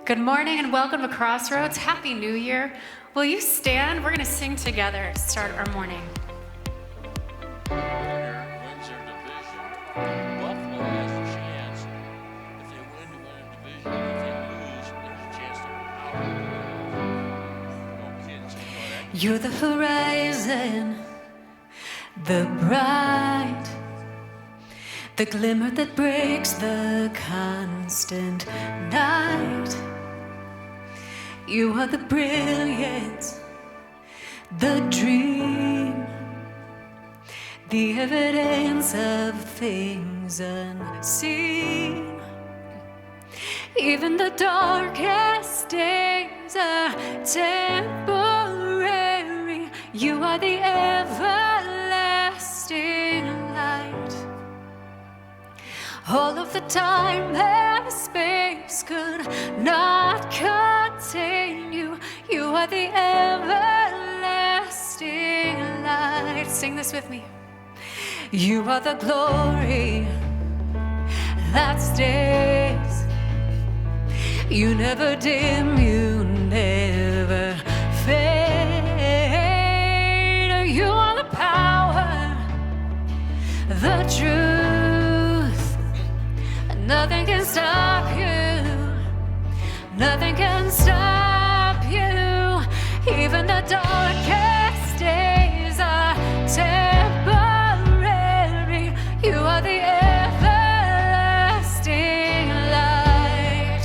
Good morning and welcome to Crossroads. Happy New Year. Will you stand? We're going to sing together to start our morning. Winner wins their division. Buffalo has a chance. If they win to win a division, if they lose, there's a chance to power. No kids. You're the horizon, the bright, the glimmer that breaks the constant night. You are the brilliance, the dream, the evidence of things unseen. Even the darkest days are temporary. You are the everlasting light. All of the time and space could not contain you. You are the everlasting light. Sing this with me. You are the glory that stays. You never dim, you never fade. You are the power, the truth. Nothing can stop you. Nothing can stop you. Even the darkest days are temporary. You are the everlasting light.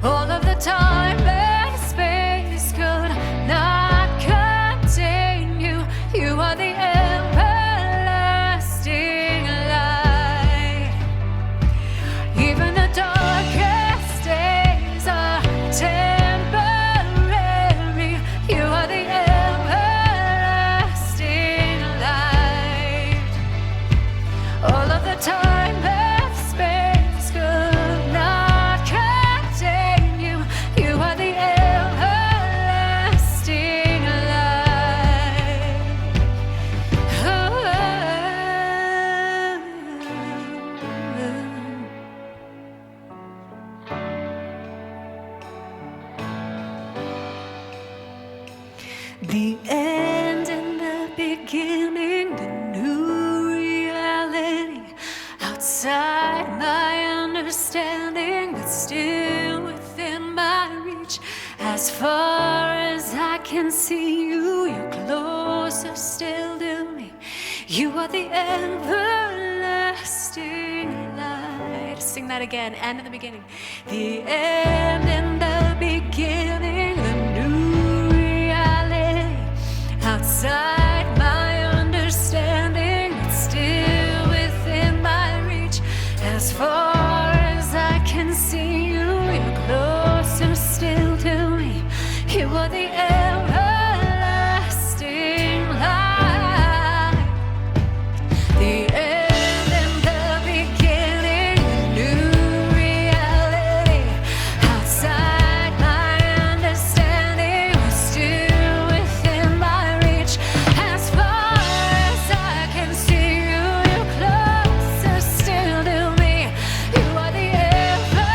All of the time and space could not contain you. You are the everlasting light. Even the darkest days are temporary. You are the everlasting light. All of the time and space could not contain you. You are the everlasting light. The end and the beginning, the new reality outside my understanding, but still within my reach. As far as I can see you, you're closer still to me. You are the everlasting light. Sing that again, end and the beginning. The end and the beginning, the new reality outside my understanding, but still within my reach. As far as I can see you, you're closer still to me. You are the everlasting light. The end and the beginning, the new reality outside my understanding, but still within my reach. As far as I can see you, you're closer still to me. You are the everlasting light.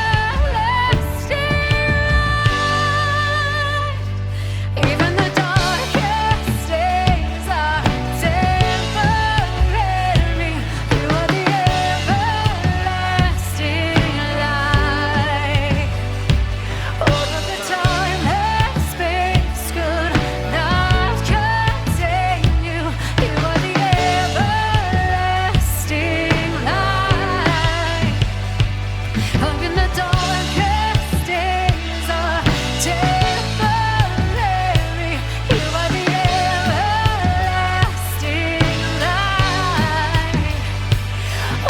Even the darkest days are temporary. You are the everlasting light. All of the time and space could not contain you. You are the everlasting light. Even the darkest days are temporary. You are the everlasting light.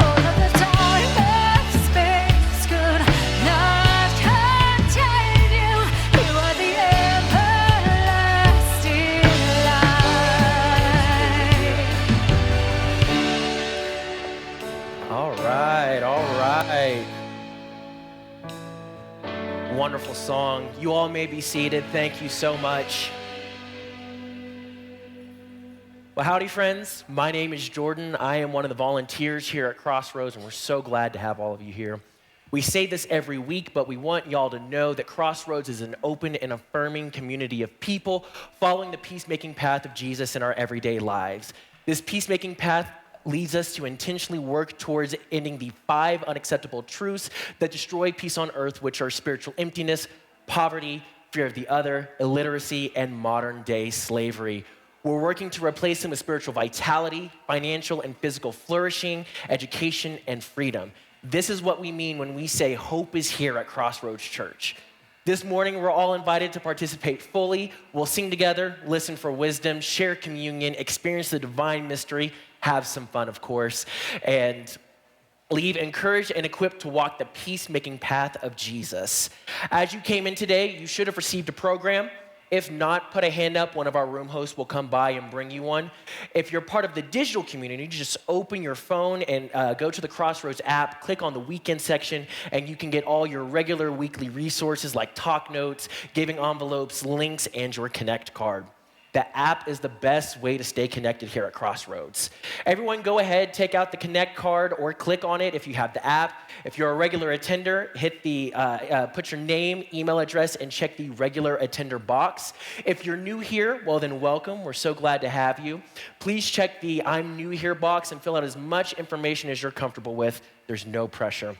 All of the time and space could not contain you. You are the everlasting light. All right, all right. Wonderful song. You all may be seated. Thank you so much. Well, howdy, friends. My name is Jordan. I am one of the volunteers here at Crossroads, and we're so glad to have all of you here. We say this every week, but we want y'all to know that Crossroads is an open and affirming community of people following the peacemaking path of Jesus in our everyday lives. This peacemaking path leads us to intentionally work towards ending the 5 unacceptable truths that destroy peace on earth, which are spiritual emptiness, poverty, fear of the other, illiteracy, and modern-day slavery. We're working to replace them with spiritual vitality, financial and physical flourishing, education, and freedom. This is what we mean when we say hope is here at Crossroads Church. This morning, we're all invited to participate fully. We'll sing together, listen for wisdom, share communion, experience the divine mystery, have some fun, of course, and leave encouraged and equipped to walk the peacemaking path of Jesus. As you came in today, you should have received a program. If not, put a hand up. One of our room hosts will come by and bring you one. If you're part of the digital community, just open your phone and go to the Crossroads app, click on the weekend section, and you can get all your regular weekly resources like talk notes, giving envelopes, links, and your Connect card. The app is the best way to stay connected here at Crossroads. Everyone go ahead, take out the Connect card or click on it if you have the app. If you're a regular attender, hit the, put your name, email address, and check the regular attender box. If you're new here, well then welcome. We're so glad to have you. Please check the I'm new here box and fill out as much information as you're comfortable with. There's no pressure.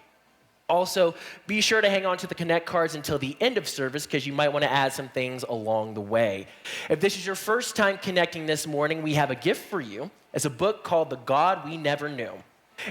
Also, be sure to hang on to the Connect cards until the end of service because you might want to add some things along the way. If this is your first time connecting this morning, we have a gift for you. It's a book called The God We Never Knew.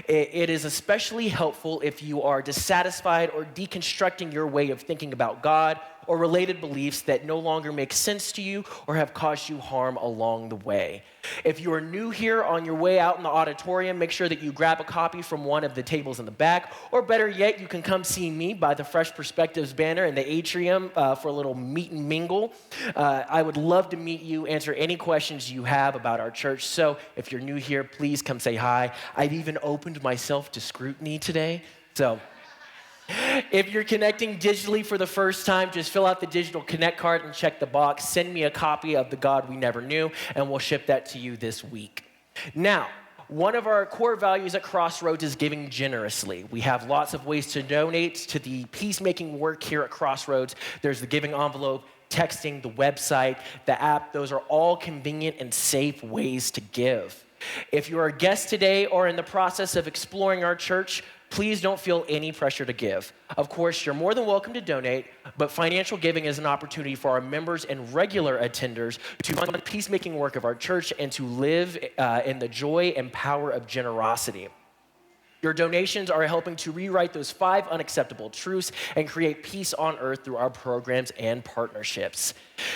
It is especially helpful if you are dissatisfied or deconstructing your way of thinking about God or related beliefs that no longer make sense to you or have caused you harm along the way. If you are new here on your way out in the auditorium, make sure that you grab a copy from one of the tables in the back, or better yet, you can come see me by the Fresh Perspectives banner in the atrium for a little meet and mingle. I would love to meet you, answer any questions you have about our church. So if you're new here, please come say hi. I've even opened myself to scrutiny today. So if you're connecting digitally for the first time, just fill out the digital Connect card and check the box. Send me a copy of The God We Never Knew, and we'll ship that to you this week. Now, one of our core values at Crossroads is giving generously. We have lots of ways to donate to the peacemaking work here at Crossroads. There's the giving envelope, texting, the website, the app. Those are all convenient and safe ways to give. If you're a guest today or in the process of exploring our church, please don't feel any pressure to give. Of course, you're more than welcome to donate, but financial giving is an opportunity for our members and regular attenders to fund the peacemaking work of our church and to live in the joy and power of generosity. Your donations are helping to rewrite those 5 unacceptable truths and create peace on earth through our programs and partnerships.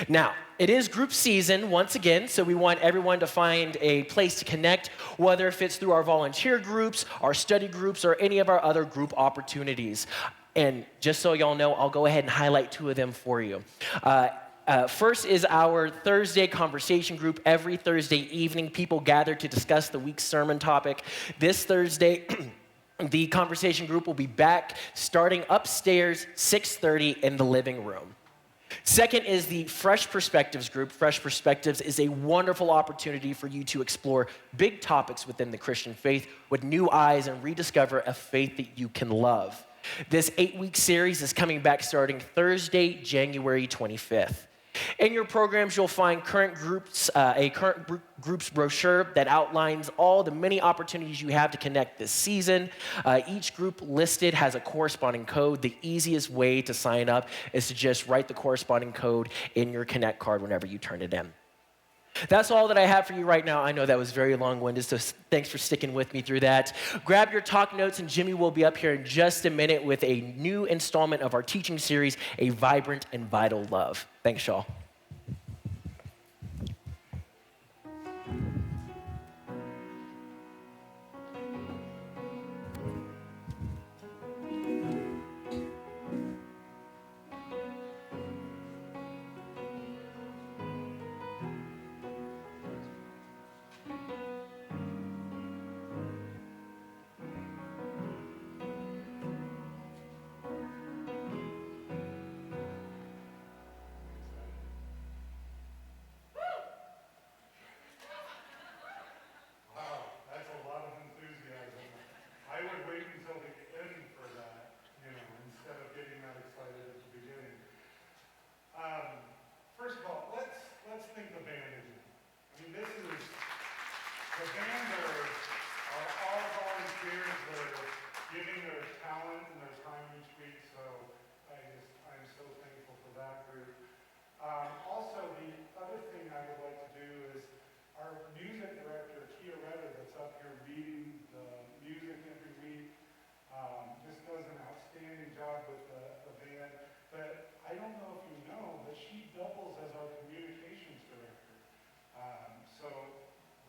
Now, it is group season once again, so we want everyone to find a place to connect, whether if it's through our volunteer groups, our study groups, or any of our other group opportunities. And just so y'all know, I'll go ahead and highlight 2 of them for you. First is our Thursday conversation group. Every Thursday evening, people gather to discuss the week's sermon topic. This Thursday, the conversation group will be back starting upstairs, 6:30 in the living room. Second is the Fresh Perspectives group. Fresh Perspectives is a wonderful opportunity for you to explore big topics within the Christian faith with new eyes and rediscover a faith that you can love. This 8-week series is coming back starting Thursday, January 25th. In your programs, you'll find a current groups brochure that outlines all the many opportunities you have to connect this season. Each group listed has a corresponding code. The easiest way to sign up is to just write the corresponding code in your Connect card whenever you turn it in. That's all that I have for you right now. I know that was very long-winded, so thanks for sticking with me through that. Grab your talk notes, and Jimmy will be up here in just a minute with a new installment of our teaching series, A Vibrant and Vital Love. Thanks, y'all. Also, the other thing I would like to do is our music director, that's up here leading the music every week, just does an outstanding job with the band. But I don't know if you know, but she doubles as our communications director. So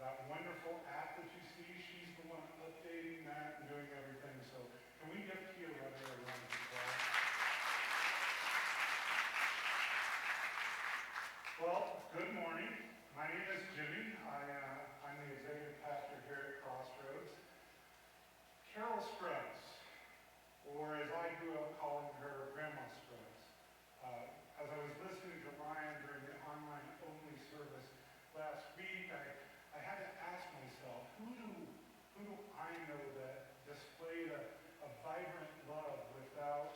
that wonderful app that you see, she's the one updating that and doing everything. So can we give Kia Rudder a round of applause? Well, good morning. My name is Jimmy. I'm the executive pastor here at Crossroads. Carol Scruggs, or as I grew up calling her, Grandma Scruggs. As I was listening to Ryan during the online-only service last week, I had to ask myself, who do I know that displayed a vibrant love without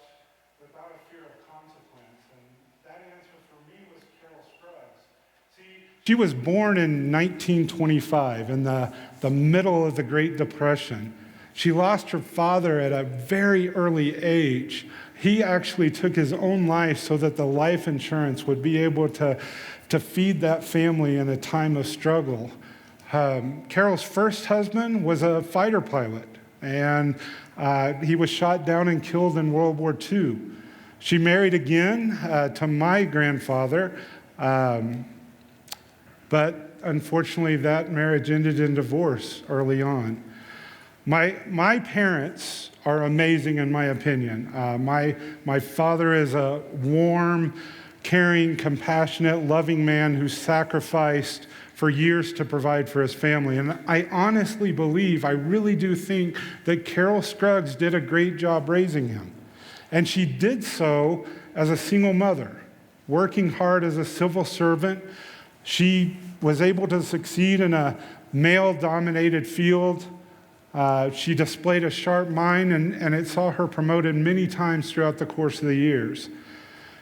a fear of consequence? And that answer for me was Carol Scruggs. See, she was born in 1925 in the middle of the Great Depression. She lost her father at a very early age. He actually took his own life so that the life insurance would be able to feed that family in a time of struggle. Carol's first husband was a fighter pilot, and he was shot down and killed in World War II. She married again to my grandfather, but unfortunately that marriage ended in divorce early on. My parents are amazing in my opinion. My father is a warm, caring, compassionate, loving man who sacrificed for years to provide for his family. And I honestly believe, I really do think that Carol Scruggs did a great job raising him. And she did so as a single mother, working hard as a civil servant. She was able to succeed in a male-dominated field. She displayed a sharp mind, and it saw her promoted many times throughout the course of the years.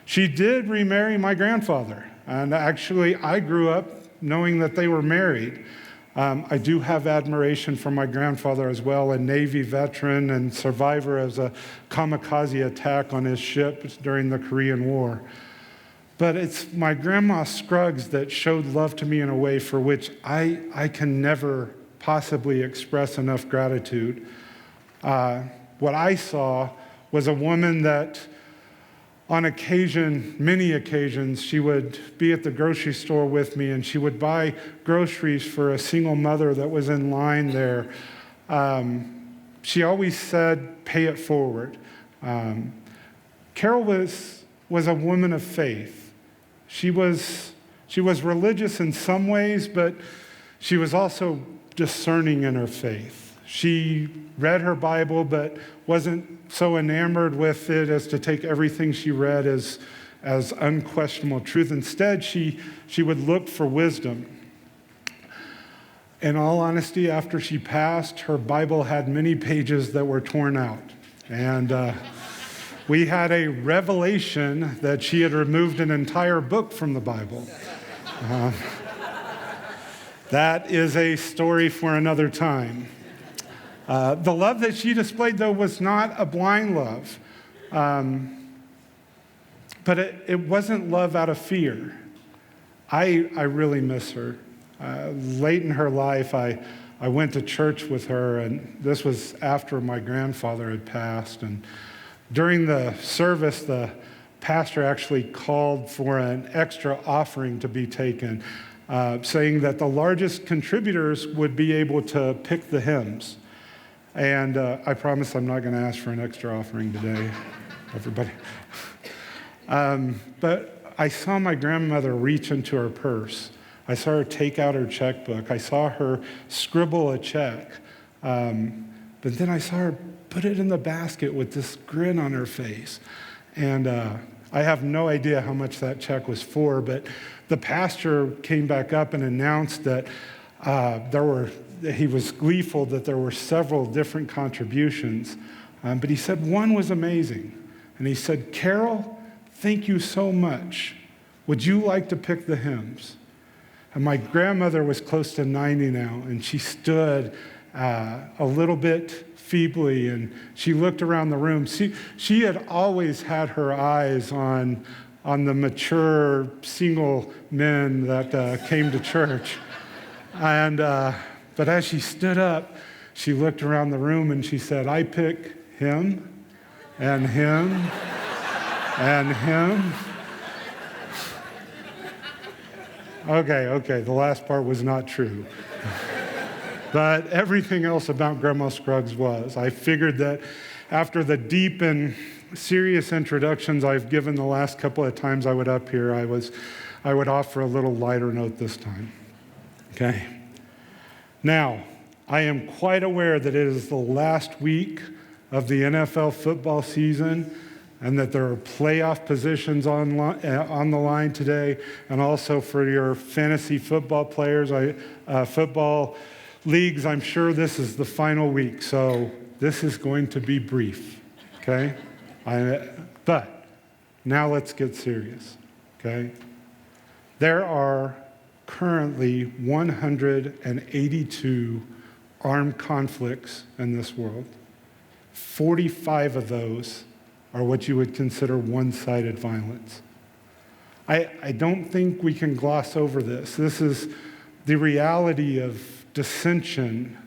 She did remarry my grandfather, and actually I grew up knowing that they were married. I do have admiration for my grandfather as well, a Navy veteran and survivor of a kamikaze attack on his ship during the Korean War. But it's my grandma Scruggs that showed love to me in a way for which I can never possibly express enough gratitude. What I saw was a woman that on occasion, many occasions, she would be at the grocery store with me and she would buy groceries for a single mother that was in line there. She always said, pay it forward. Carol was a woman of faith. She was religious in some ways, but she was also discerning in her faith. She read her Bible, but wasn't so enamored with it as to take everything she read as unquestionable truth. Instead, she would look for wisdom. In all honesty, after she passed, her Bible had many pages that were torn out. And we had a revelation that she had removed an entire book from the Bible. That is a story for another time. The love that she displayed, though, was not a blind love. But it wasn't love out of fear. I really miss her. Late in her life, I went to church with her, and this was after my grandfather had passed. And during the service, the pastor actually called for an extra offering to be taken, saying that the largest contributors would be able to pick the hymns. And I promise I'm not going to ask for an extra offering today, everybody. But I saw my grandmother reach into her purse. I saw her take out her checkbook. I saw her scribble a check. But then I saw her put it in the basket with this grin on her face. And I have no idea how much that check was for, but the pastor came back up and announced that he was gleeful that there were several different contributions. But he said one was amazing. And he said, Carol, thank you so much. Would you like to pick the hymns? And my grandmother was close to 90 now, and she stood a little bit feebly, and she looked around the room. She had always had her eyes on on the mature single men that came to church. And but as she stood up, she looked around the room and she said, "I pick him and him and him." Okay, the last part was not true. But everything else about Grandma Scruggs was. I figured that after the deep and serious introductions I've given the last couple of times I would up here, I would offer a little lighter note this time. Okay? Now, I am quite aware that it is the last week of the NFL football season and that there are playoff positions on the line today, and also for your fantasy football players, football leagues, I'm sure this is the final week, so this is going to be brief, okay? But now let's get serious, okay? There are currently 182 armed conflicts in this world. 45 of those are what you would consider one-sided violence. I don't think we can gloss over this. This is the reality of dissension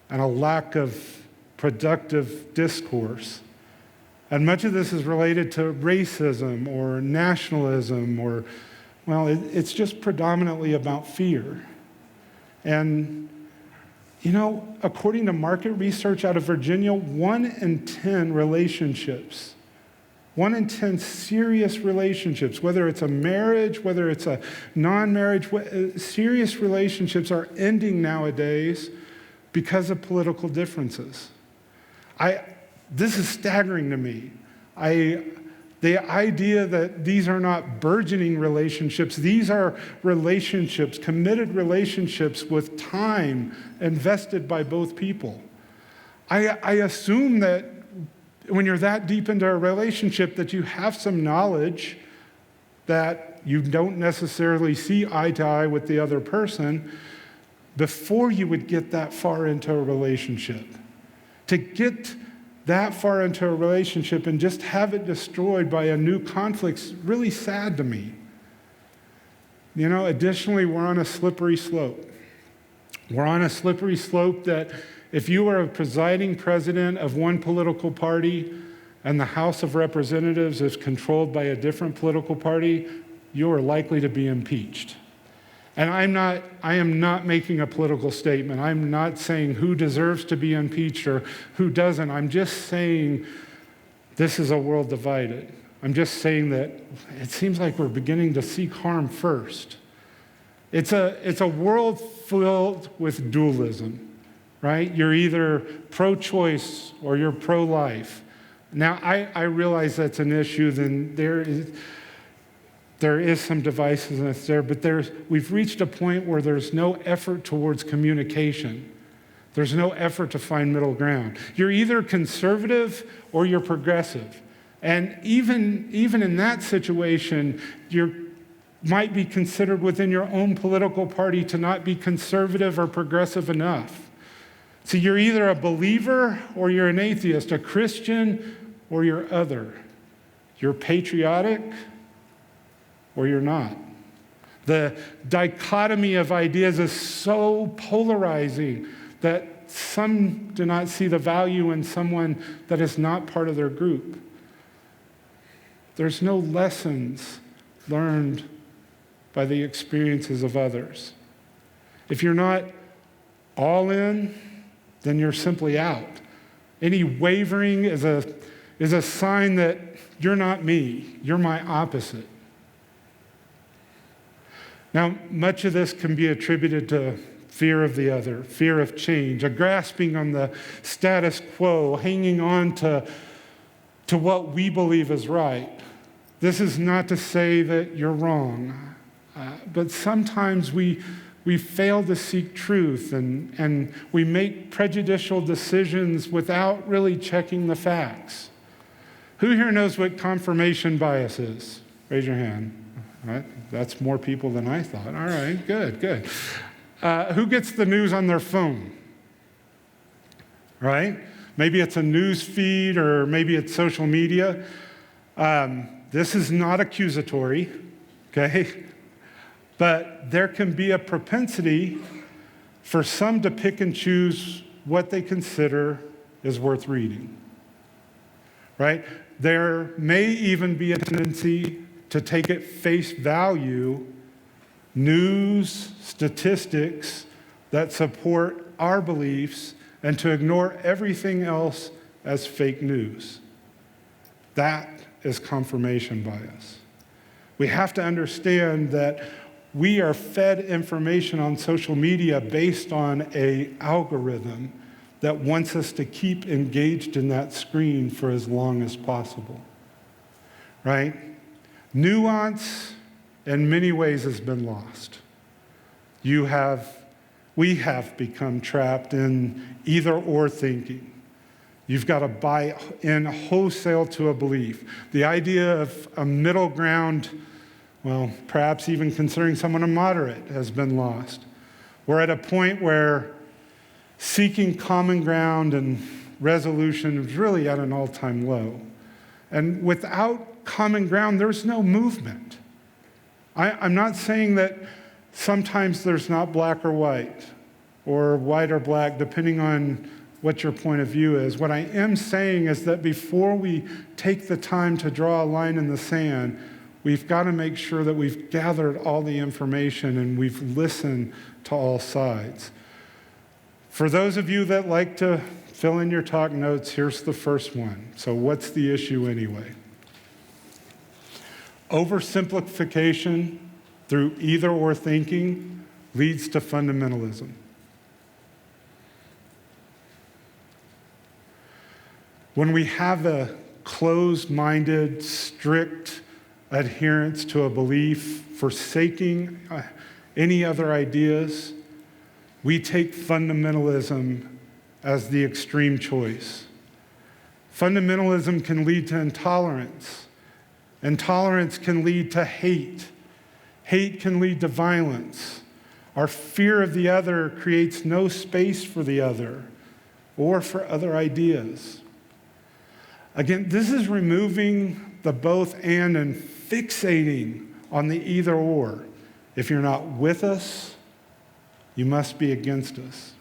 and a lack of productive discourse. And much of this is related to racism or nationalism or, well, it's just predominantly about fear. And you know, according to market research out of Virginia, 1 in 10 relationships, 1 in 10 serious relationships, whether it's a marriage, whether it's a non-marriage, serious relationships are ending nowadays because of political differences. This is staggering to me. The idea that these are not burgeoning relationships, these are relationships, committed relationships with time invested by both people. I assume that when you're that deep into a relationship that you have some knowledge that you don't necessarily see eye to eye with the other person before you would get that far into a relationship. To get that far into a relationship and just have it destroyed by a new conflict's really sad to me. You know, additionally, we're on a slippery slope. We're on a slippery slope that if you are a presiding president of one political party and the House of Representatives is controlled by a different political party, you are likely to be impeached. And I am not making a political statement. I'm not saying who deserves to be impeached or who doesn't. I'm just saying this is a world divided. I'm just saying that it seems like we're beginning to seek harm first. It's a world filled with dualism, right? You're either pro-choice or you're pro-life. Now, I realize that's an issue, then there is some divisiveness there, but we've reached a point where there's no effort towards communication. There's no effort to find middle ground. You're either conservative or you're progressive. And even in that situation, you might be considered within your own political party to not be conservative or progressive enough. So you're either a believer or you're an atheist, a Christian or you're other. You're patriotic or you're not. The dichotomy of ideas is so polarizing that some do not see the value in someone that is not part of their group. There's no lessons learned by the experiences of others. If you're not all in, then you're simply out. Any wavering is a sign that you're not me, you're my opposite. Now, much of this can be attributed to fear of the other, fear of change, a grasping on the status quo, hanging on to what we believe is right. This is not to say that you're wrong, but sometimes we fail to seek truth and we make prejudicial decisions without really checking the facts. Who here knows what confirmation bias is? Raise your hand. All right, that's more people than I thought. All right, good. Who gets the news on their phone? Right? Maybe it's a news feed or maybe it's social media. This is not accusatory, okay? But there can be a propensity for some to pick and choose what they consider is worth reading, right? There may even be a tendency to take at face value news, statistics that support our beliefs and to ignore everything else as fake news. That is confirmation bias. We have to understand that we are fed information on social media based on an algorithm that wants us to keep engaged in that screen for as long as possible, right? Nuance in many ways has been lost. We have become trapped in either or thinking. You've got to buy in wholesale to a belief. The idea of a middle ground, well, perhaps even considering someone a moderate, has been lost. We're at a point where seeking common ground and resolution is really at an all-time low. And without common ground, there's no movement. I'm not saying that sometimes there's not black or white or black, depending on what your point of view is. What I am saying is that before we take the time to draw a line in the sand, we've got to make sure that we've gathered all the information and we've listened to all sides. For those of you that like to fill in your talk notes, here's the first one. So what's the issue anyway? Oversimplification through either or thinking leads to fundamentalism. When we have a closed-minded, strict adherence to a belief, forsaking any other ideas, we take fundamentalism as the extreme choice. Fundamentalism can lead to intolerance. Intolerance can lead to hate. Hate can lead to violence. Our fear of the other creates no space for the other or for other ideas. Again, this is removing the both and fixating on the either or. If you're not with us, you must be against us.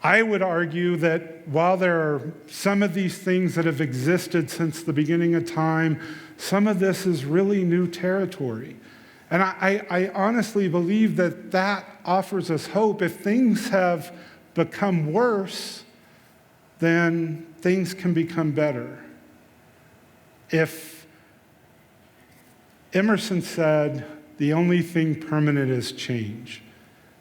I would argue that while there are some of these things that have existed since the beginning of time, some of this is really new territory. And I honestly believe that that offers us hope. If things have become worse, then things can become better. If Emerson said, the only thing permanent is change.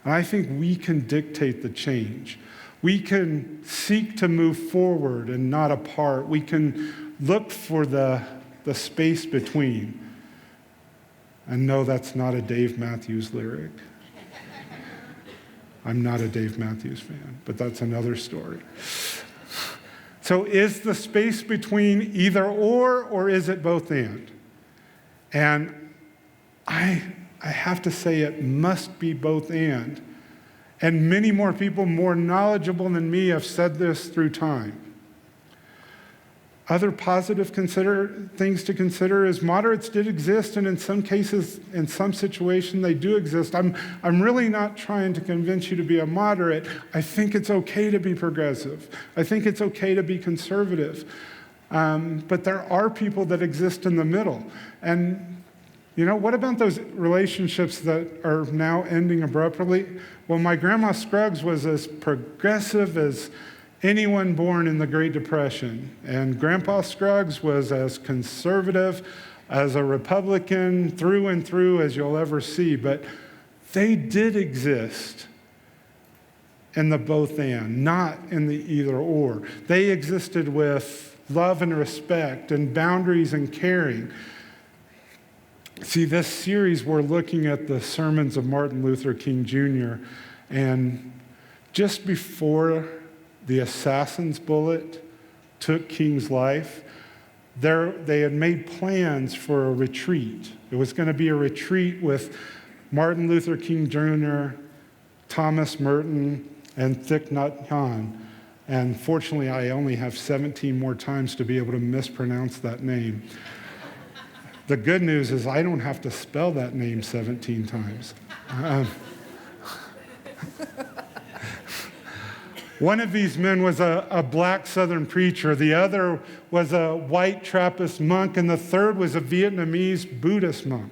And I think we can dictate the change. We can seek to move forward and not apart. We can look for the space between. And no, that's not a Dave Matthews lyric. I'm not a Dave Matthews fan, but that's another story. So is the space between either or is it both and? And I have to say it must be both and. And many more people more knowledgeable than me have said this through time. Other positive things to consider is moderates did exist, and in some cases, in some situations, they do exist. I'm really not trying to convince you to be a moderate. I think it's okay to be progressive. I think it's okay to be conservative. But there are people that exist in the middle. And what about those relationships that are now ending abruptly? Well, my grandma Scruggs was as progressive as anyone born in the Great Depression. And Grandpa Scruggs was as conservative as a Republican through and through as you'll ever see. But they did exist in the both and, not in the either or. They existed with love and respect and boundaries and caring. See, this series, we're looking at the sermons of Martin Luther King Jr. And just before the assassin's bullet took King's life, they had made plans for a retreat. It was going to be a retreat with Martin Luther King Jr., Thomas Merton, and Thich Nhat Hanh. And fortunately, I only have 17 more times to be able to mispronounce that name. The good news is I don't have to spell that name 17 times. One of these men was a black Southern preacher. The other was a white Trappist monk. And the third was a Vietnamese Buddhist monk.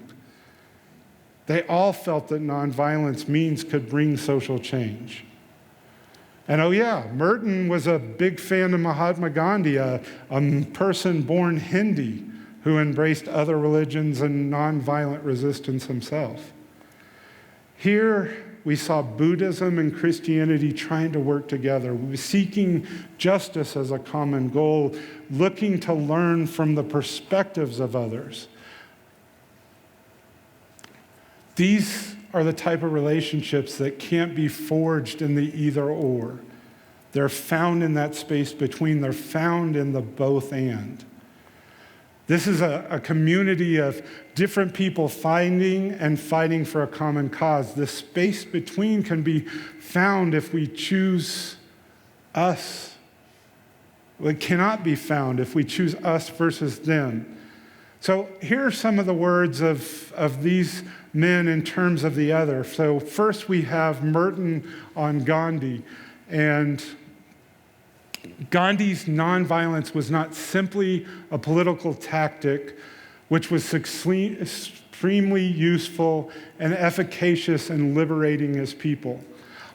They all felt that nonviolence means could bring social change. And oh yeah, Merton was a big fan of Mahatma Gandhi, a person born Hindi who embraced other religions and nonviolent resistance himself. Here we saw Buddhism and Christianity trying to work together, seeking justice as a common goal, looking to learn from the perspectives of others. These are the type of relationships that can't be forged in the either or. They're found in that space between. They're found in the both and. This is a community of different people finding and fighting for a common cause. The space between can be found if we choose us. It cannot be found if we choose us versus them. So here are some of the words of these men in terms of the other. So first we have Merton on Gandhi. And Gandhi's nonviolence was not simply a political tactic, which was extremely useful and efficacious in liberating his people.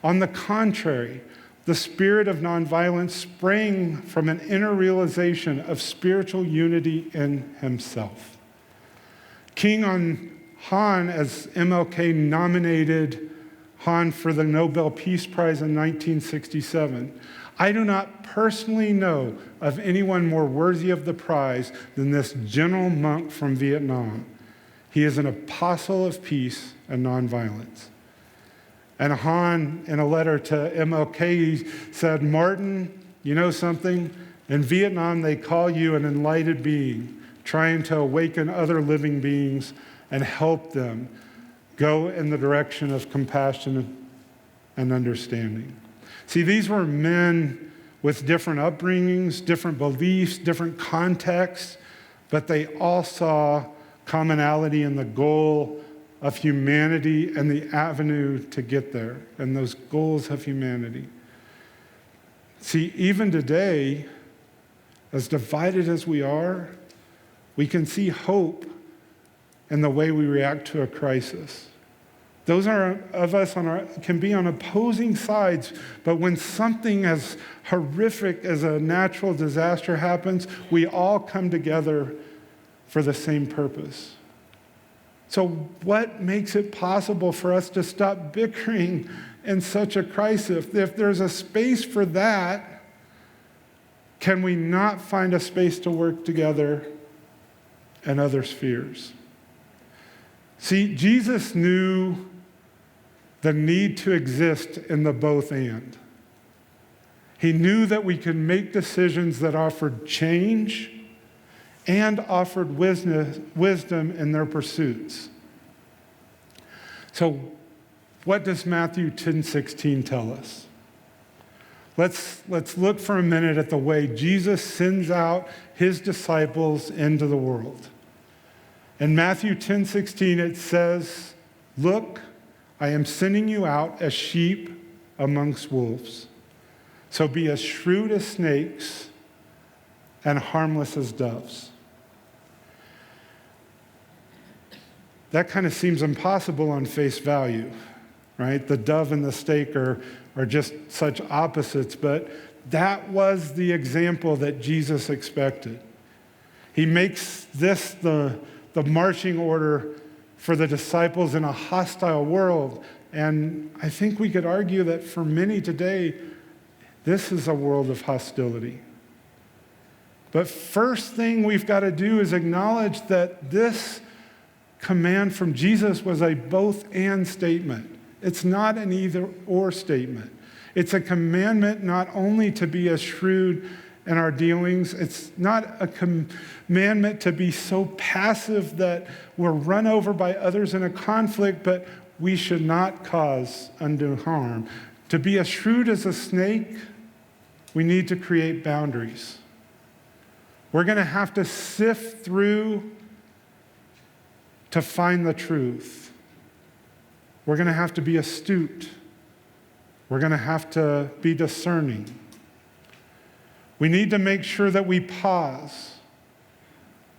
On the contrary, the spirit of nonviolence sprang from an inner realization of spiritual unity in himself. King Han, as MLK nominated Han for the Nobel Peace Prize in 1967, I do not personally know of anyone more worthy of the prize than this general monk from Vietnam. He is an apostle of peace and nonviolence. And Han, in a letter to MLK, said, Martin, you know something? In Vietnam, they call you an enlightened being, trying to awaken other living beings and help them go in the direction of compassion and understanding. See, these were men with different upbringings, different beliefs, different contexts, but they all saw commonality in the goal of humanity and the avenue to get there, and those goals of humanity. See, even today, as divided as we are, we can see hope in the way we react to a crisis. Those of us can be on opposing sides, but when something as horrific as a natural disaster happens, we all come together for the same purpose. So what makes it possible for us to stop bickering in such a crisis? If there's a space for that, can we not find a space to work together in other spheres? See, Jesus knew the need to exist in the both and. He knew that we could make decisions that offered change and offered wisdom in their pursuits. So what does Matthew 10:16 tell us? Let's look for a minute at the way Jesus sends out his disciples into the world. In Matthew 10:16 it says, "Look, I am sending you out as sheep amongst wolves. So be as shrewd as snakes and harmless as doves." That kind of seems impossible on face value, right? The dove and the snake are just such opposites, but that was the example that Jesus expected. He makes this the marching order for the disciples in a hostile world. And I think we could argue that for many today, this is a world of hostility. But first thing we've got to do is acknowledge that this command from Jesus was a both and statement. It's not an either or statement. It's a commandment not only to be as shrewd in our dealings, it's not a commandment to be so passive that we're run over by others in a conflict, but we should not cause undue harm. To be as shrewd as a snake, we need to create boundaries. We're going to have to sift through to find the truth. We're going to have to be astute. We're going to have to be discerning. We need to make sure that we pause.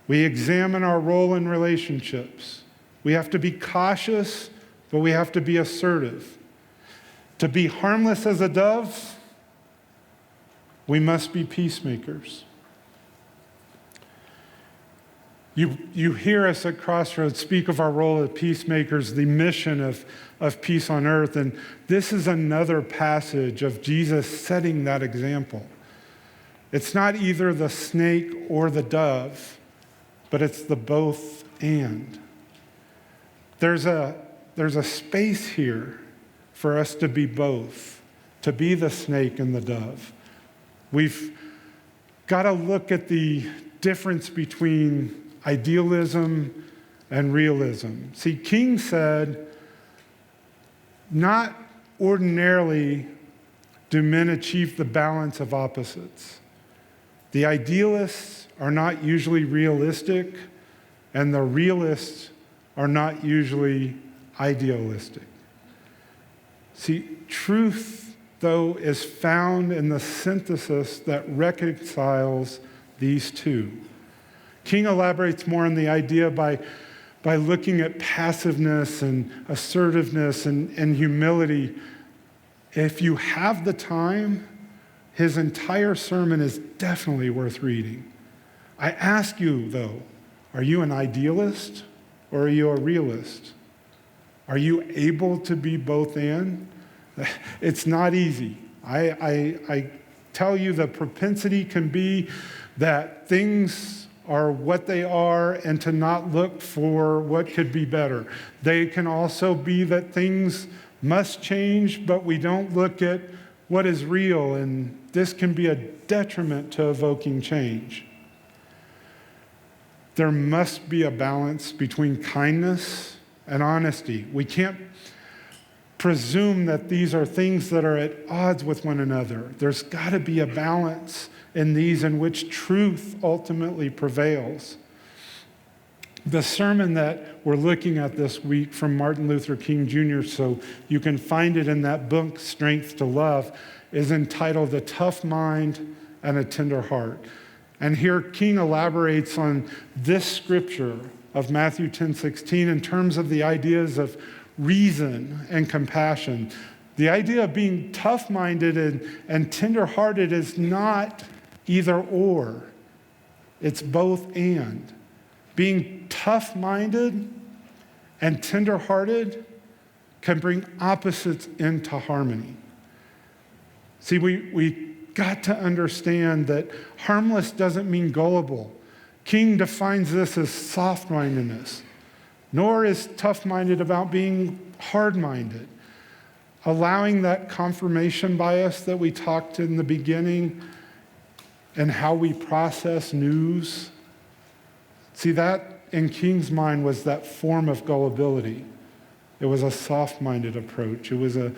We examine our role in relationships. We have to be cautious, but we have to be assertive. To be harmless as a dove, we must be peacemakers. You hear us at Crossroads speak of our role as peacemakers, the mission of peace on earth, and this is another passage of Jesus setting that example. It's not either the snake or the dove, but it's the both and. There's a space here for us to be both, to be the snake and the dove. We've got to look at the difference between idealism and realism. See, King said, not ordinarily do men achieve the balance of opposites. The idealists are not usually realistic, and the realists are not usually idealistic. See, truth, though, is found in the synthesis that reconciles these two. King elaborates more on the idea by looking at passiveness and assertiveness and humility. If you have the time, his entire sermon is definitely worth reading. I ask you, though, are you an idealist or are you a realist? Are you able to be both and? It's not easy. I tell you, the propensity can be that things are what they are and to not look for what could be better. They can also be that things must change, but we don't look at what is real, and this can be a detriment to evoking change. There must be a balance between kindness and honesty. We can't presume that these are things that are at odds with one another. There's got to be a balance in these in which truth ultimately prevails. The sermon that we're looking at this week from Martin Luther King Jr., so you can find it in that book, Strength to Love, is entitled A Tough Mind and a Tender Heart. And here King elaborates on this scripture of Matthew 10:16 in terms of the ideas of reason and compassion. The idea of being tough-minded and tender-hearted is not either or. It's both and. Being tough-minded and tender-hearted can bring opposites into harmony. See, we got to understand that harmless doesn't mean gullible. King defines this as soft-mindedness, nor is tough-minded about being hard-minded. Allowing that confirmation bias that we talked in the beginning and how we process news. See, that in King's mind was that form of gullibility. It was a soft-minded approach. It was a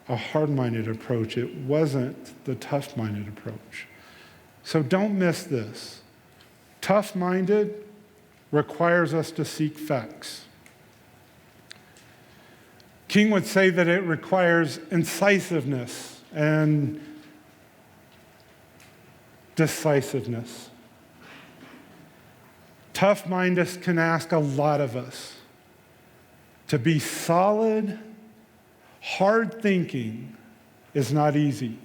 hard-minded approach. It wasn't the tough-minded approach. So don't miss this. Tough-minded requires us to seek facts. King would say that it requires incisiveness and decisiveness. Tough-mindedness can ask a lot of us. To be solid, hard-thinking is not easy.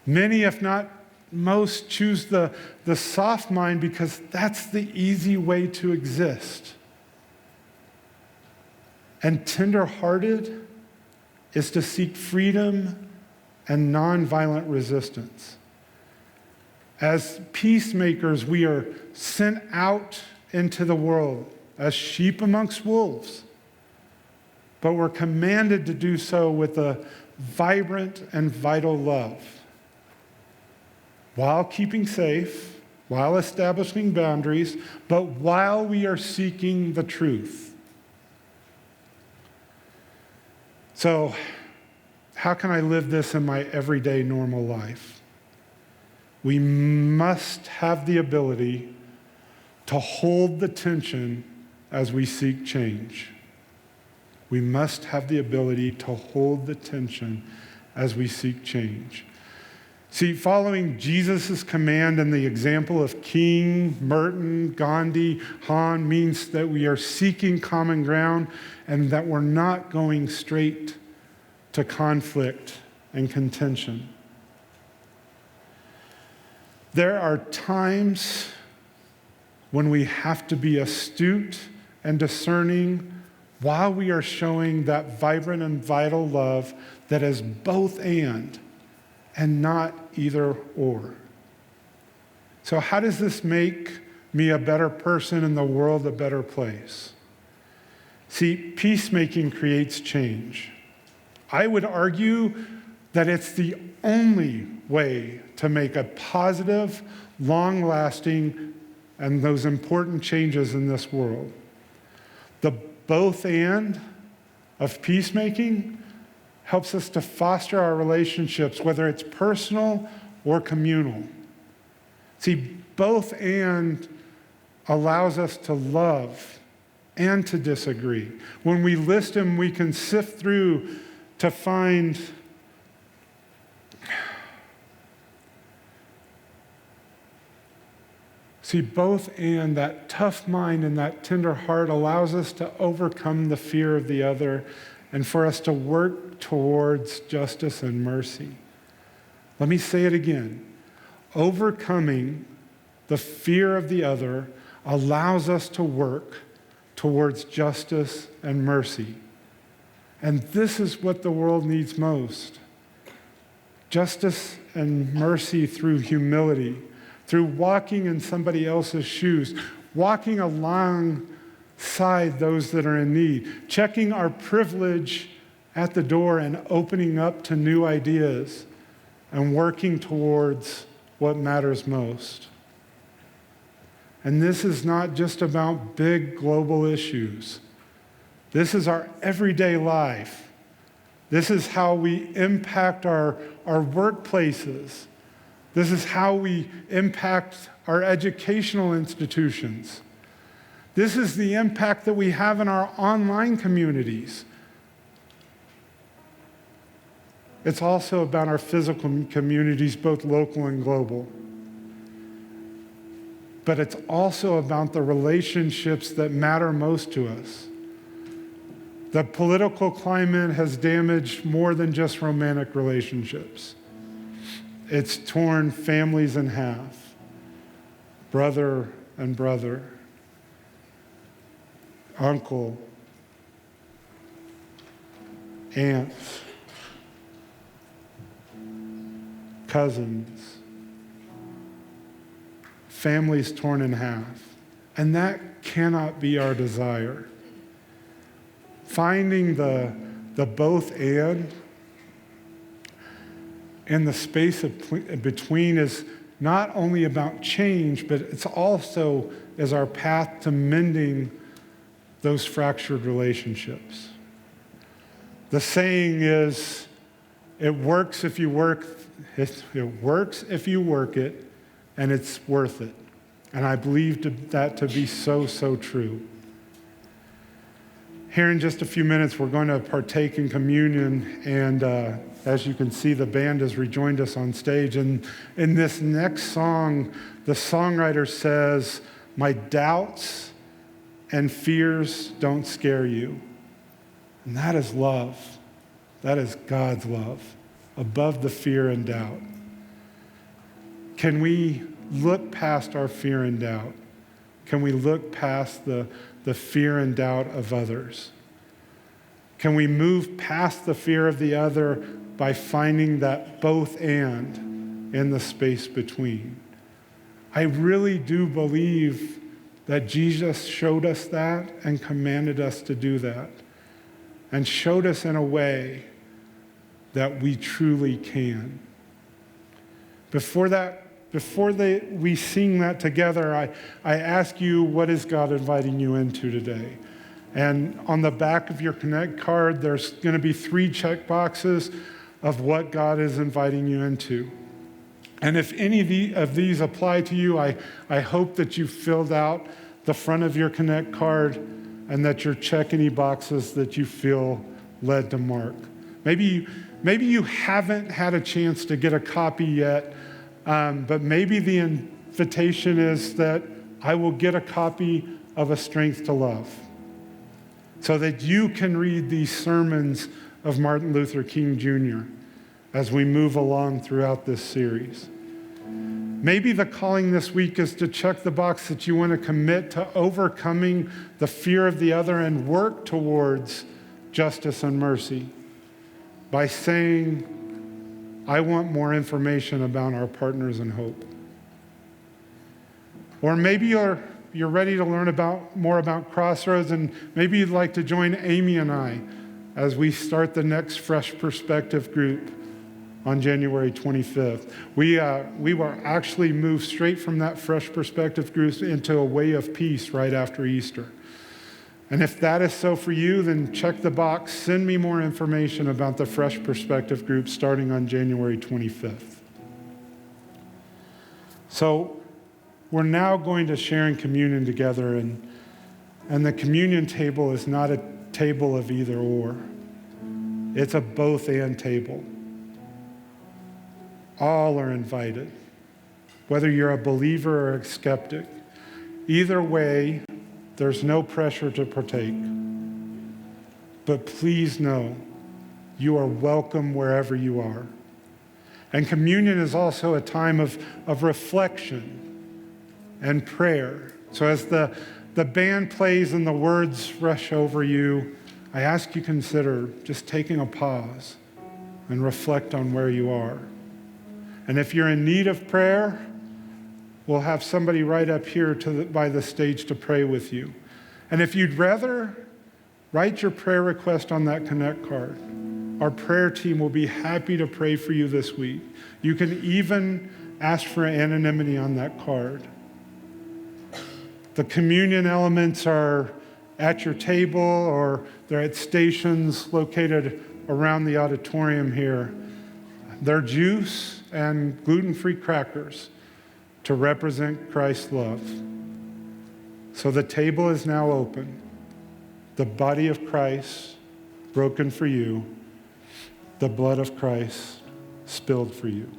Many, if not most, choose the soft mind because that's the easy way to exist. And tender-hearted is to seek freedom and nonviolent resistance. As peacemakers, we are sent out into the world as sheep amongst wolves, but we're commanded to do so with a vibrant and vital love, while keeping safe, while establishing boundaries, but while we are seeking the truth. So, how can I live this in my everyday normal life? We must have the ability to hold the tension as we seek change. We must have the ability to hold the tension as we seek change. See, following Jesus' command and the example of King, Merton, Gandhi, Han means that we are seeking common ground and that we're not going straight to conflict and contention. There are times when we have to be astute and discerning while we are showing that vibrant and vital love that is both and not either or. So how does this make me a better person and the world a better place? See, peacemaking creates change. I would argue that it's the only way to make a positive, long-lasting, and those important changes in this world. The both and of peacemaking helps us to foster our relationships, whether it's personal or communal. See, both and allows us to love and to disagree. When we list them, we can sift through to find See, both and that tough mind and that tender heart allows us to overcome the fear of the other and for us to work towards justice and mercy. Let me say it again. Overcoming the fear of the other allows us to work towards justice and mercy. And this is what the world needs most. Justice and mercy through humility, through walking in somebody else's shoes, walking alongside those that are in need, checking our privilege at the door and opening up to new ideas and working towards what matters most. And this is not just about big global issues. This is our everyday life. This is how we impact our workplaces. This is how we impact our educational institutions. This is the impact that we have in our online communities. It's also about our physical communities, both local and global. But it's also about the relationships that matter most to us. The political climate has damaged more than just romantic relationships. It's torn families in half, brother and brother, uncle, aunts, cousins, families torn in half. And that cannot be our desire. Finding the both and the space between is not only about change, but it's also as our path to mending those fractured relationships. The saying is, it works if you work it, and it's worth it. And I believe that to be so, so true. Here in just a few minutes, we're going to partake in communion, and as you can see, the band has rejoined us on stage. And in this next song, the songwriter says, "My doubts and fears don't scare you." And that is love. That is God's love, above the fear and doubt. Can we look past our fear and doubt? Can we look past the fear and doubt of others? Can we move past the fear of the other by finding that both and in the space between? I really do believe that Jesus showed us that and commanded us to do that, and showed us in a way that we truly can. Before we sing that together, I ask you, what is God inviting you into today? And on the back of your Connect card, there's going to be 3 check boxes of what God is inviting you into. And if any of these apply to you, I hope that you filled out the front of your Connect card and that you're checking any boxes that you feel led to mark. Maybe you haven't had a chance to get a copy yet, but maybe the invitation is that I will get a copy of A Strength to Love so that you can read these sermons of Martin Luther King Jr. as we move along throughout this series. Maybe the calling this week is to check the box that you want to commit to overcoming the fear of the other and work towards justice and mercy by saying, I want more information about our partners in hope. Or maybe you're ready to learn more about Crossroads, and maybe you'd like to join Amy and I as we start the next Fresh Perspective group on January 25th. We will actually move straight from that Fresh Perspective group into a Way of Peace right after Easter. And if that is so for you, then check the box. Send me more information about the Fresh Perspective group starting on January 25th. So we're now going to share in communion together, and the communion table is not a table of either or. It's a both and table. All are invited, whether you're a believer or a skeptic. Either way, there's no pressure to partake. But please know, you are welcome wherever you are. And communion is also a time of reflection and prayer. So as the band plays and the words rush over you, I ask you consider just taking a pause and reflect on where you are. And if you're in need of prayer, we'll have somebody right up here by the stage to pray with you. And if you'd rather, write your prayer request on that Connect card. Our prayer team will be happy to pray for you this week. You can even ask for anonymity on that card. The communion elements are at your table, or they're at stations located around the auditorium here. They're juice and gluten-free crackers to represent Christ's love. So the table is now open. The body of Christ broken for you, the blood of Christ spilled for you.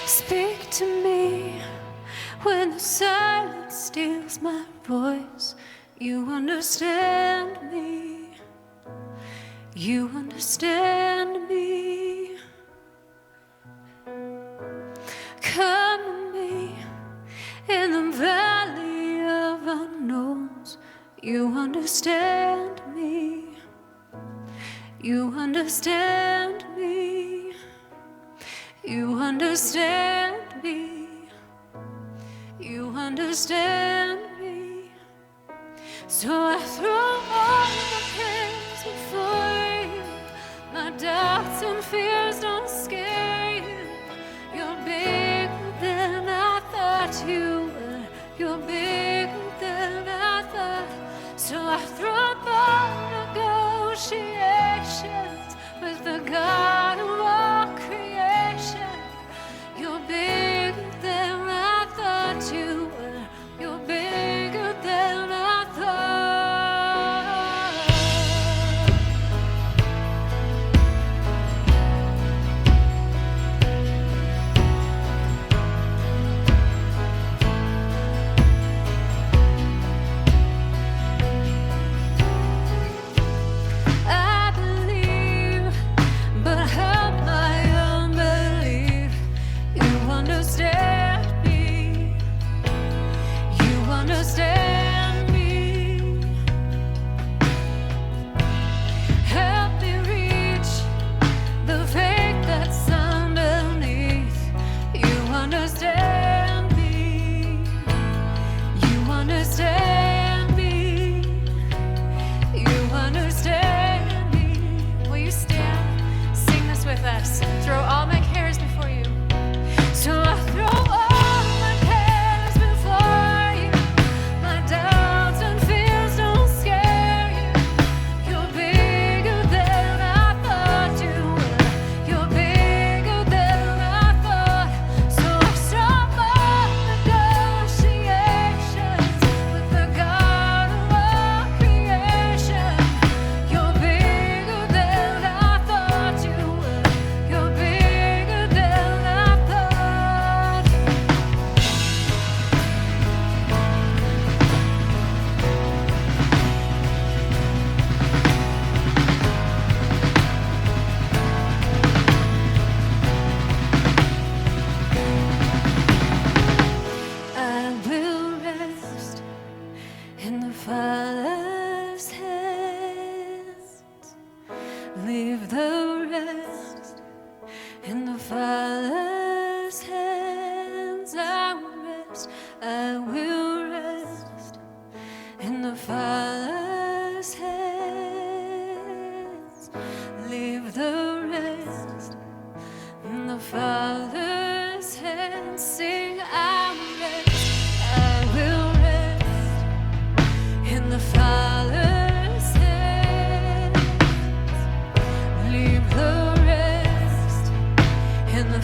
Speak to me when the silence steals my voice. You understand me. You understand me. Come to me in the valley of unknowns. You understand me. You understand me. You understand me. You understand me. So I throw all my cares before you. My doubts and fears don't scare you. You're bigger than I thought you were. You're bigger than I thought. So I throw up all negotiations with the God of all creation. You're bigger than I thought you were. You're bigger than I thought.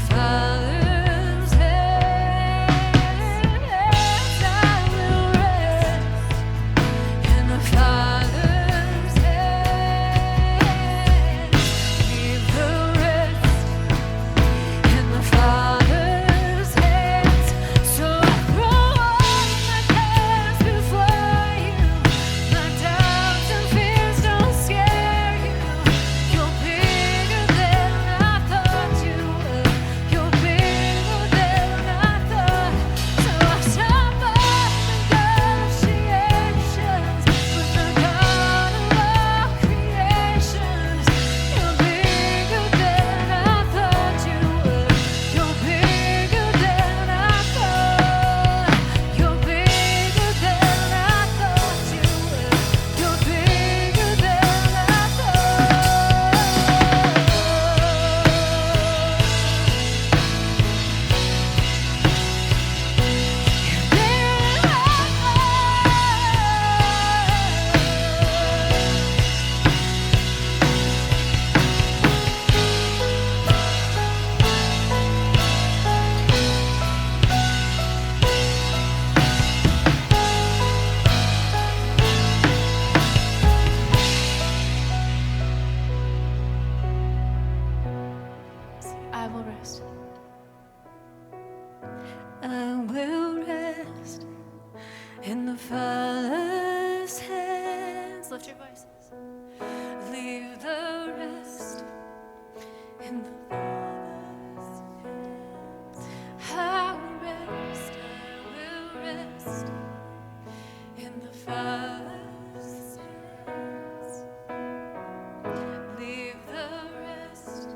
Father's hands. I will rest in the Father's hands. Leave the rest in the Father's hands. So I throw all my cares before you. My doubts and fears don't scare you. You're bigger than I thought you were. You're bigger than I thought. So I stop all negotiations with the God of all creations. You're bigger than I thought you were. You're bigger than I thought. You're bigger than I thought you were. You're bigger than I I will rest. I will rest in the Father's hands. Lift your voices. Leave the rest in the Father's hands. I will rest. I will rest in the Father's hands. Leave the rest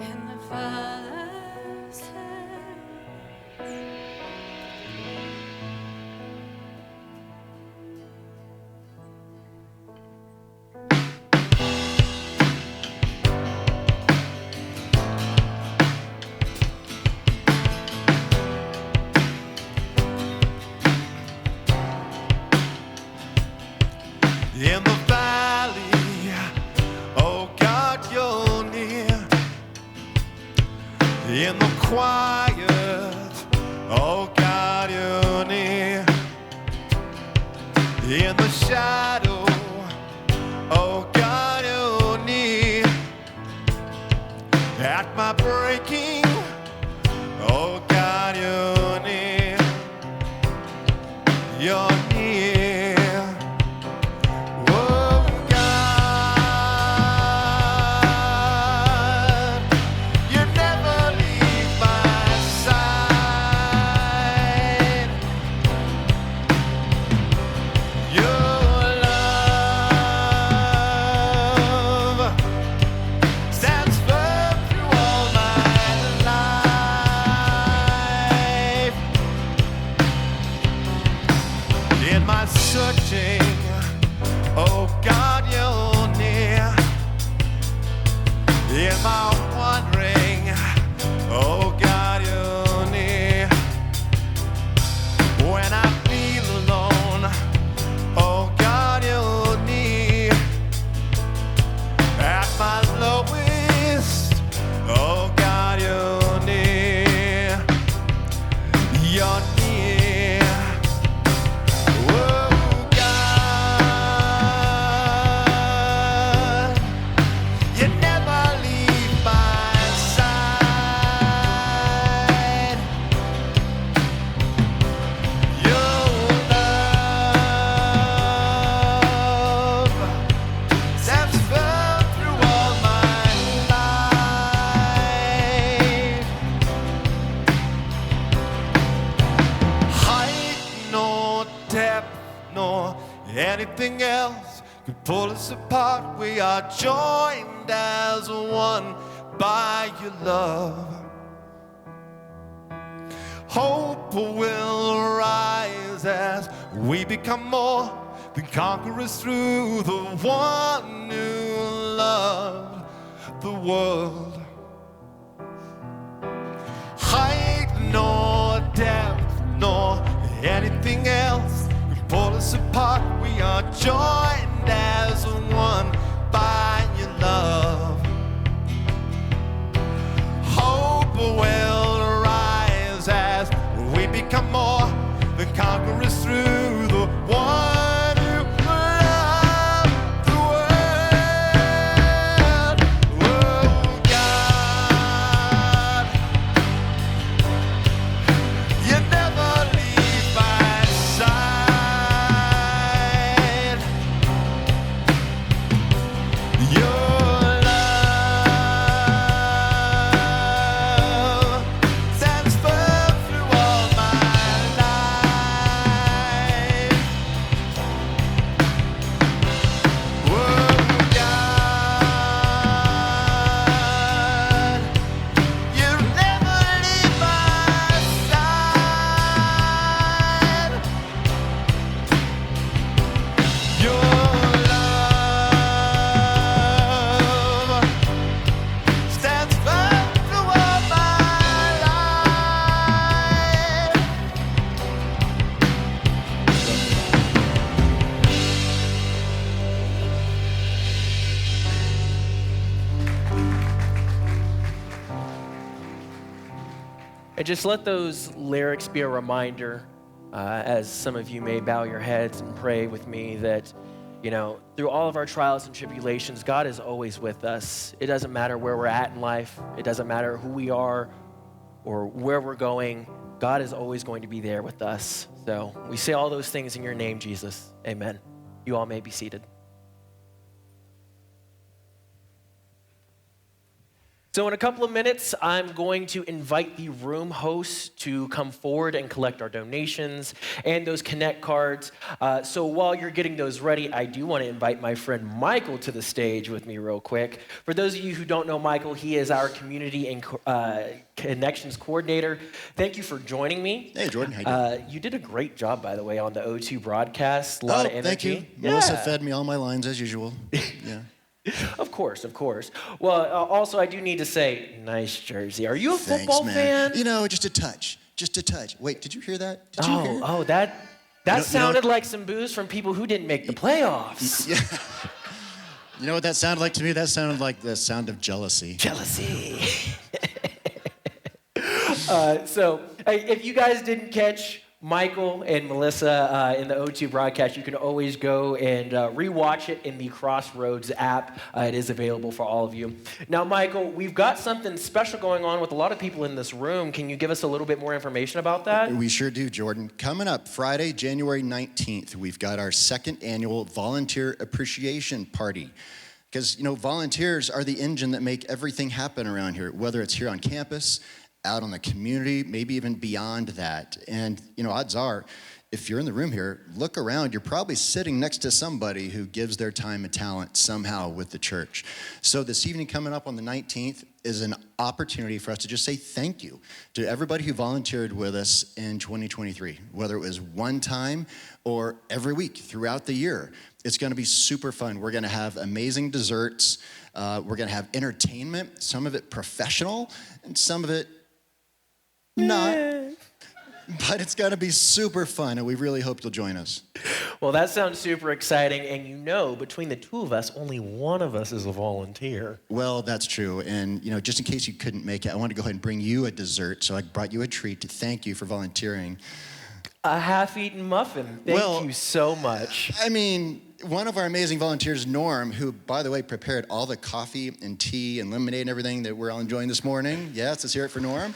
in the Father's hands. In the valley, oh God, you're near. In the quiet, oh God, you're near. In the shadow, oh God, you're near. At my breaking, oh God, you're near. You're near. Oh God, you never leave my side. Your love stands firm through all my life. In my searching, oh God, you're near. In my wandering, oh God, you're near. When I feel alone, oh God, you're near. At my lowest, oh God, you're near. You're near. Oh God, you never leave my side. Your love stands firm through all my life. Height nor depth nor anything else could pull us apart. We are joined as one by your love. Hope will rise as we become more than conquerors through the one who loved the world. Height nor depth nor anything else can pull us apart. We are joined as one by your love. Hope The conquerors through the one who loved the world. Oh God, you never leave my side. Your love stands firm through all my life. Oh God, you never leave my side. Your love stands firm through all my life. And just let those lyrics be a reminder, as some of you may bow your heads and pray with me, that, through all of our trials and tribulations, God is always with us. It doesn't matter where we're at in life. It doesn't matter who we are or where we're going. God is always going to be there with us. So we say all those things in your name, Jesus. Amen. You all may be seated. So in a couple of minutes, I'm going to invite the room hosts to come forward and collect our donations and those Connect cards. So while you're getting those ready, I do want to invite my friend Michael to the stage with me real quick. For those of you who don't know Michael, he is our community and connections coordinator. Thank you for joining me. Hey, Jordan, how you doing? You did a great job, by the way, on the O2 broadcast. A lot of energy. Thank you. Melissa fed me all my lines as usual. Yeah. Of course. Well, also, I do need to say, nice jersey. Are you a Thanks, football man. fan? Just a touch. Wait, did you hear that? Did you hear? That sounded like some boos from people who didn't make the playoffs. Yeah. You know what that sounded like to me? That sounded like the sound of jealousy. Jealousy. So, if you guys didn't catch Michael and Melissa in the O2 broadcast, you can always go and rewatch it in the Crossroads app. It is available for all of you. Now, Michael, we've got something special going on with a lot of people in this room. Can you give us a little bit more information about that? We sure do, Jordan. Coming up Friday, January 19th, we've got our second annual Volunteer Appreciation Party. Because, volunteers are the engine that make everything happen around here, whether it's here on campus, out on the community, maybe even beyond that. And, odds are, if you're in the room here, look around, you're probably sitting next to somebody who gives their time and talent somehow with the church. So this evening coming up on the 19th is an opportunity for us to just say thank you to everybody who volunteered with us in 2023, whether it was one time or every week throughout the year. It's gonna be super fun. We're gonna have amazing desserts. We're gonna have entertainment, some of it professional and some of it not, but it's going to be super fun, and we really hope you'll join us. Well, that sounds super exciting, and between the two of us, only one of us is a volunteer. Well, that's true, and just in case you couldn't make it, I wanted to go ahead and bring you a dessert, so I brought you a treat to thank you for volunteering. A half-eaten muffin. Thank you so much. One of our amazing volunteers, Norm, who, by the way, prepared all the coffee and tea and lemonade and everything that we're all enjoying this morning. Yes, let's hear it for Norm.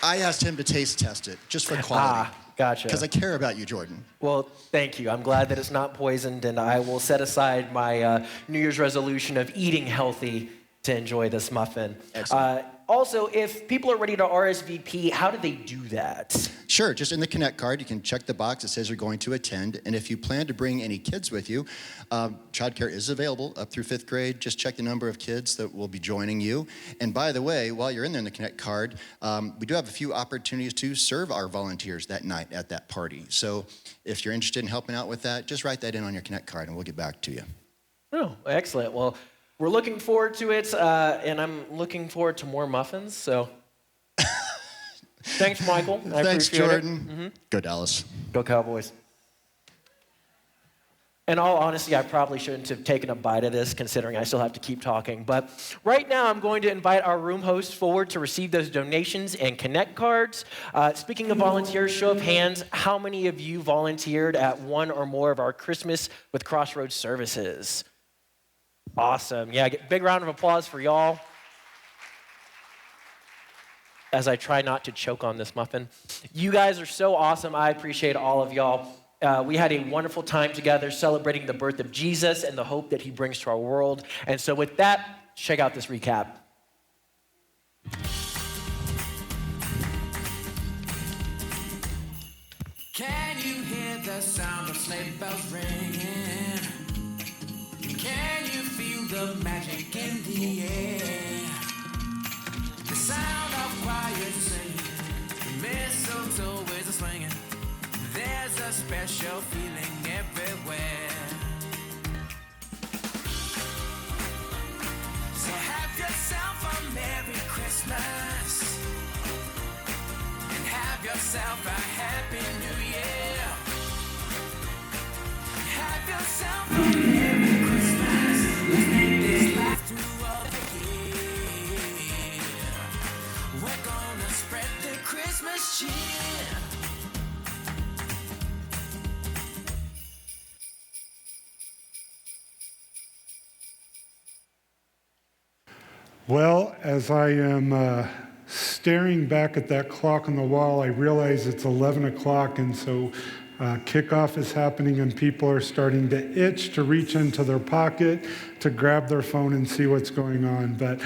I asked him to taste test it, just for quality. Gotcha. Because I care about you, Jordan. Well, thank you. I'm glad that it's not poisoned, and I will set aside my New Year's resolution of eating healthy to enjoy this muffin. Excellent. Also, if people are ready to RSVP, how do they do that? Sure, just in the Connect card, you can check the box that says you're going to attend. And if you plan to bring any kids with you, childcare is available up through 5th grade. Just check the number of kids that will be joining you. And by the way, while you're in there in the Connect card, we do have a few opportunities to serve our volunteers that night at that party. So if you're interested in helping out with that, just write that in on your Connect card and we'll get back to you. Oh, excellent. Well, we're looking forward to it, and I'm looking forward to more muffins, so thanks, Michael. Thanks, Jordan. Mm-hmm. Go Dallas. Go Cowboys. In all honesty, I probably shouldn't have taken a bite of this considering I still have to keep talking. But right now, I'm going to invite our room host forward to receive those donations and connect cards. Speaking of volunteers, show of hands, how many of you volunteered at one or more of our Christmas with Crossroads services? Awesome. Yeah, big round of applause for y'all. As I try not to choke on this muffin. You guys are so awesome. I appreciate all of y'all. We had a wonderful time together celebrating the birth of Jesus and the hope that he brings to our world. And so with that, check out this recap. Can you hear the sound of sleigh bells ringing? Can you feel the magic in the air? The sound of choirs singing, mistletoe is a swinging. There's a special feeling everywhere. So have yourself a Merry Christmas and have yourself a Happy New Year. Have yourself a Merry Christmas. Let's make this last through the year. We're gonna spread the Christmas cheer. Well, as I am staring back at that clock on the wall, I realize it's 11 o'clock, and so kickoff is happening, and people are starting to itch to reach into their pocket to grab their phone and see what's going on. But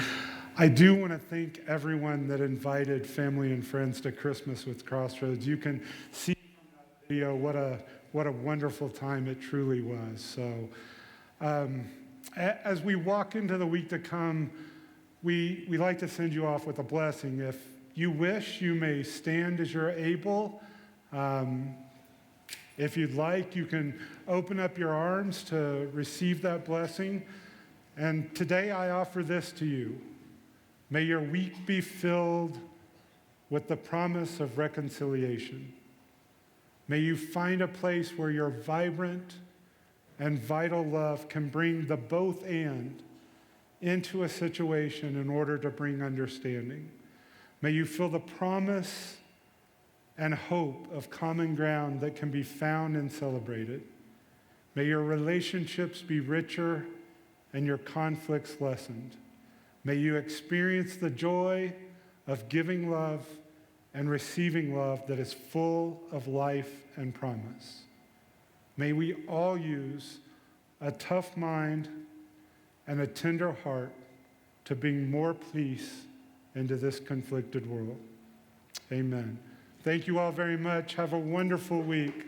I do want to thank everyone that invited family and friends to Christmas with Crossroads. You can see from that video what a wonderful time it truly was. So as we walk into the week to come, we like to send you off with a blessing. If you wish, you may stand as you're able. If you'd like, you can open up your arms to receive that blessing. And today I offer this to you. May your week be filled with the promise of reconciliation. May you find a place where your vibrant and vital love can bring the both and into a situation in order to bring understanding. May you feel the promise and hope of common ground that can be found and celebrated. May your relationships be richer and your conflicts lessened. May you experience the joy of giving love and receiving love that is full of life and promise. May we all use a tough mind and a tender heart to bring more peace into this conflicted world. Amen. Thank you all very much. Have a wonderful week.